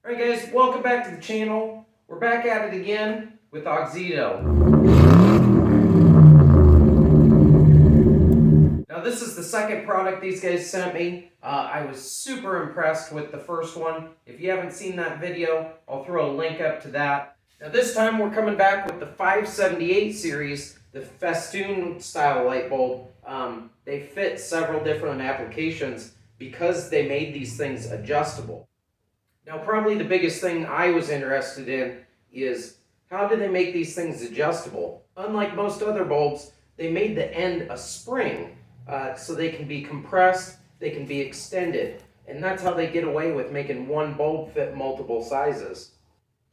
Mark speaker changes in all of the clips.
Speaker 1: Alright guys, welcome back to the channel. We're back at it again with AUXITO. Now this is the second product these guys sent me. I was super impressed with the first one. If you haven't seen that video, I'll throw a link up to that. Now this time we're coming back with the 578 series, the Festoon style light bulb. They fit several different applications because they made these things adjustable. Now, probably the biggest thing I was interested in is how do they make these things adjustable? Unlike most other bulbs, they made the end a spring so they can be compressed, they can be extended, and that's how they get away with making one bulb fit multiple sizes.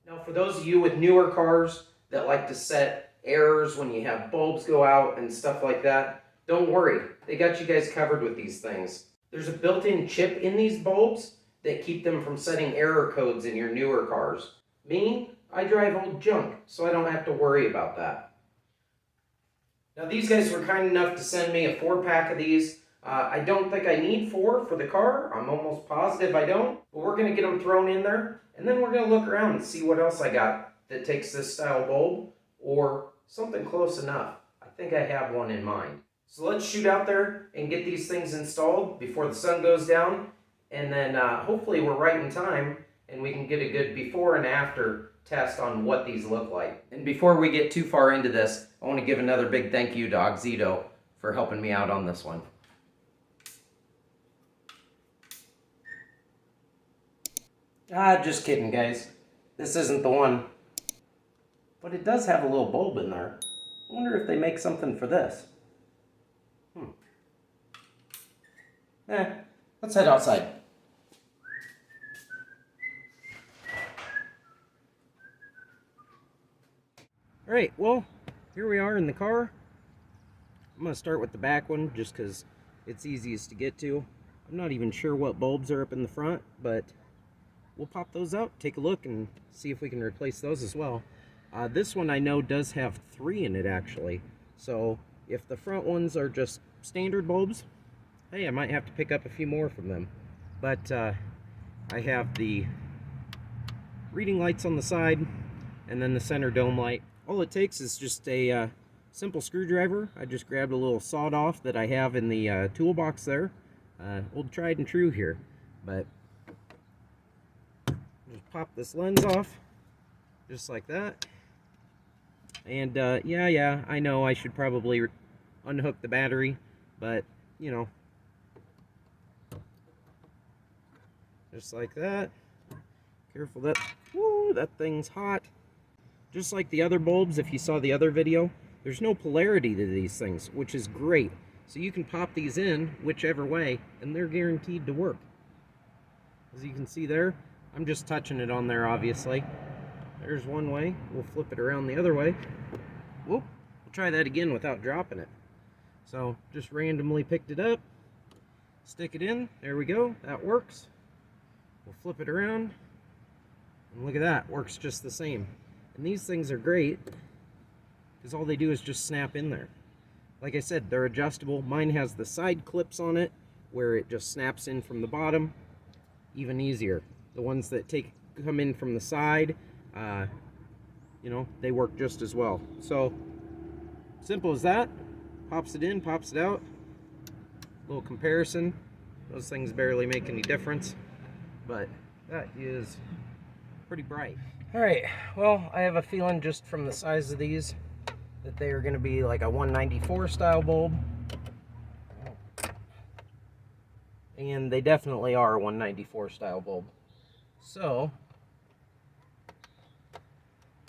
Speaker 1: Now, for those of you with newer cars that like to set errors when you have bulbs go out and stuff like that, don't worry, they got you guys covered with these things. There's a built-in chip in these bulbs that keep them from setting error codes in your newer cars. Me, I drive old junk, so I don't have to worry about that. Now these guys were kind enough to send me a 4-pack of these. I don't think I need 4 for the car. I'm almost positive I don't. But we're going to get them thrown in there, and then we're going to look around and see what else I got that takes this style bulb, or something close enough. I think I have one in mind. So let's shoot out there and get these things installed before the sun goes down. And then hopefully we're right in time and we can get a good before and after test on what these look like. And before we get too far into this, I want to give another big thank you to AUXITO for helping me out on this one. Just kidding guys. This isn't the one. But it does have a little bulb in there. I wonder if they make something for this. Let's head outside. Alright, well, here we are in the car. I'm going to start with the back one just because it's easiest to get to. I'm not even sure what bulbs are up in the front, but we'll pop those out, take a look, and see if we can replace those as well. This one I know does have 3 in it actually, so if the front ones are just standard bulbs, hey, I might have to pick up a few more from them. But I have the reading lights on the side, and then the center dome light. All it takes is just a simple screwdriver. I just grabbed a little sawed off that I have in the toolbox there. Old tried and true here. But just pop this lens off, just like that. And yeah, I know I should probably unhook the battery, but you know, just like that. Careful that, woo, that thing's hot. Just like the other bulbs, if you saw the other video, there's no polarity to these things, which is great. So you can pop these in whichever way, and they're guaranteed to work. As you can see there, I'm just touching it on there, obviously. There's one way. We'll flip it around the other way. Whoop. We'll try that again without dropping it. So just randomly picked it up, stick it in. There we go. That works. We'll flip it around, and look at that. Works just the same. And these things are great because all they do is just snap in there. Like I said, they're adjustable. Mine has the side clips on it where it just snaps in from the bottom. Even easier. The ones that come in from the side, you know, they work just as well. So simple as that. Pops it in, pops it out. Little comparison. Those things barely make any difference, but that is pretty bright. Alright, well, I have a feeling just from the size of these that they are going to be like a 194 style bulb. And they definitely are a 194 style bulb. So,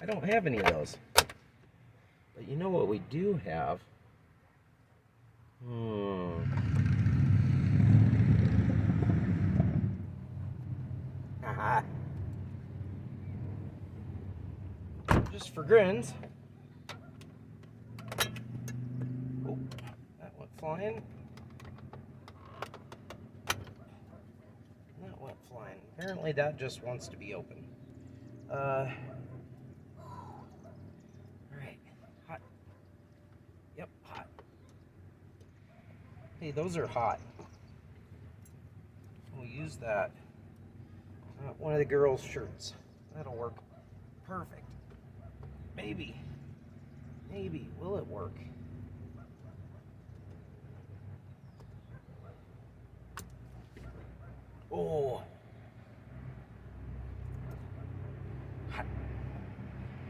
Speaker 1: I don't have any of those. But you know what we do have? Haha. Just for grins. Oh, that went flying. That went flying. Apparently that just wants to be open. Alright. Hot. Yep, hot. Hey, those are hot. We'll use that. one of the girls' shirts. That'll work perfect. Maybe. Maybe. Will it work? Oh.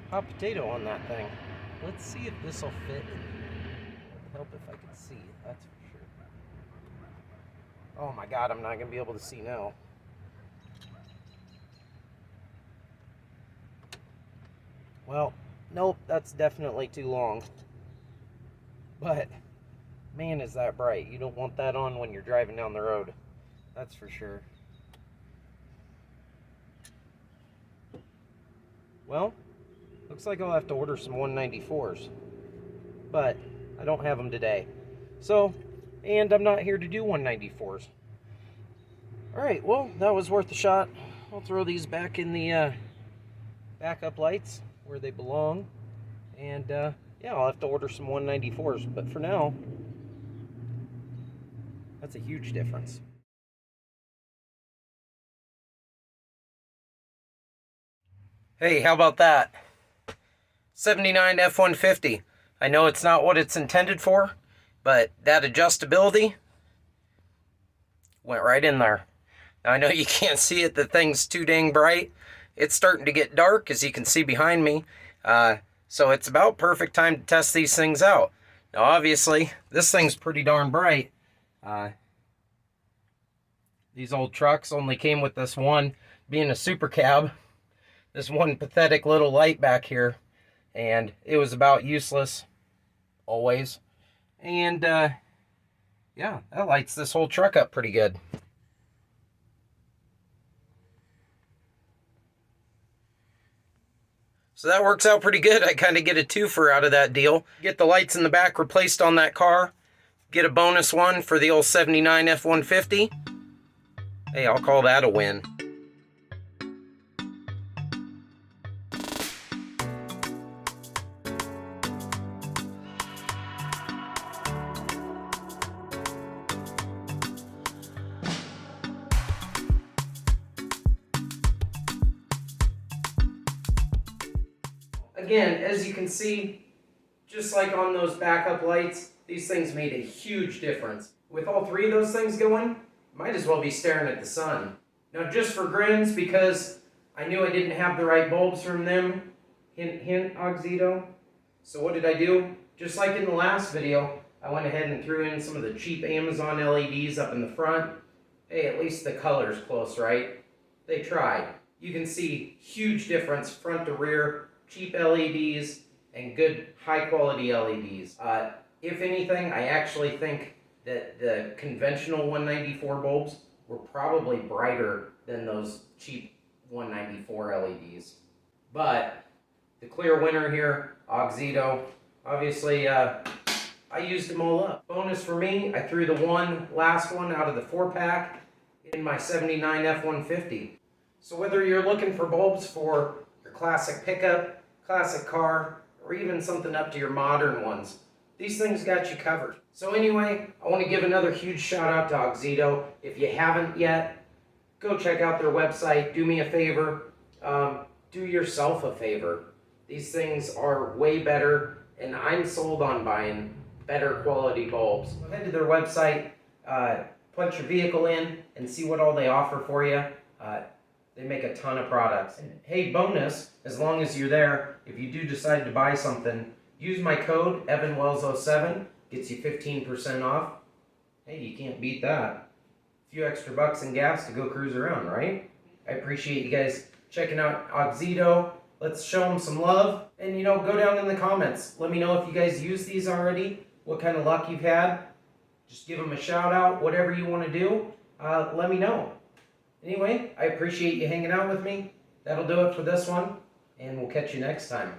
Speaker 1: Hot potato on that thing. Let's see if this will fit. It would help if I could see, that's for sure. Oh my God, I'm not going to be able to see now. Well, nope, that's definitely too long. But, man, is that bright. You don't want that on when you're driving down the road. That's for sure. Well, looks like I'll have to order some 194s. But I don't have them today. So, and I'm not here to do 194s. Alright, well, that was worth a shot. I'll throw these back in the backup lights where they belong. And, yeah, I'll have to order some 194s. But for now, that's a huge difference. Hey, how about that? 79 F150. I know it's not what it's intended for, but that adjustability went right in there. Now, I know you can't see it. The thing's too dang bright. It's starting to get dark, as you can see behind me. So it's about perfect time to test these things out. Now, obviously, this thing's pretty darn bright. These old trucks only came with this one, being a super cab. This one pathetic little light back here, and it was about useless, always. And, yeah, that lights this whole truck up pretty good. So that works out pretty good. I kind of get a twofer out of that deal. Get the lights in the back replaced on that car. Get a bonus one for the old 79 F150. Hey, I'll call that a win. Again, as you can see, just like on those backup lights, these things made a huge difference. With all three of those things going, might as well be staring at the sun. Now, just for grins, because I knew I didn't have the right bulbs from them, hint, hint, AUXITO. So what did I do? Just like in the last video, I went ahead and threw in some of the cheap Amazon LEDs up in the front. Hey, at least the color's close, right? They tried. You can see huge difference front to rear, cheap LEDs, and good high-quality LEDs. If anything, I actually think that the conventional 194 bulbs were probably brighter than those cheap 194 LEDs. But the clear winner here, AUXITO. Obviously, I used them all up. Bonus for me, I threw the last one out of the 4-pack in my 79 F150. So whether you're looking for bulbs for your classic pickup, classic car, or even something up to your modern ones, these things got you covered. So anyway, I want to give another huge shout out to AUXITO. If you haven't yet, go check out their website. Do me a favor. Do yourself a favor. These things are way better, and I'm sold on buying better quality bulbs. Head to their website, punch your vehicle in, and see what all they offer for you. They make a ton of products. And hey, bonus, as long as you're there, if you do decide to buy something, use my code, EvanWells07, gets you 15% off. Hey, you can't beat that. A few extra bucks in gas to go cruise around, right? I appreciate you guys checking out AUXITO. Let's show them some love. And, go down in the comments. Let me know if you guys use these already, what kind of luck you've had. Just give them a shout out, whatever you want to do. Let me know. Anyway, I appreciate you hanging out with me. That'll do it for this one, and we'll catch you next time.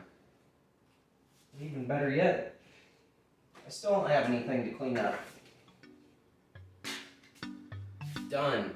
Speaker 1: Even better yet, I still don't have anything to clean up. Done.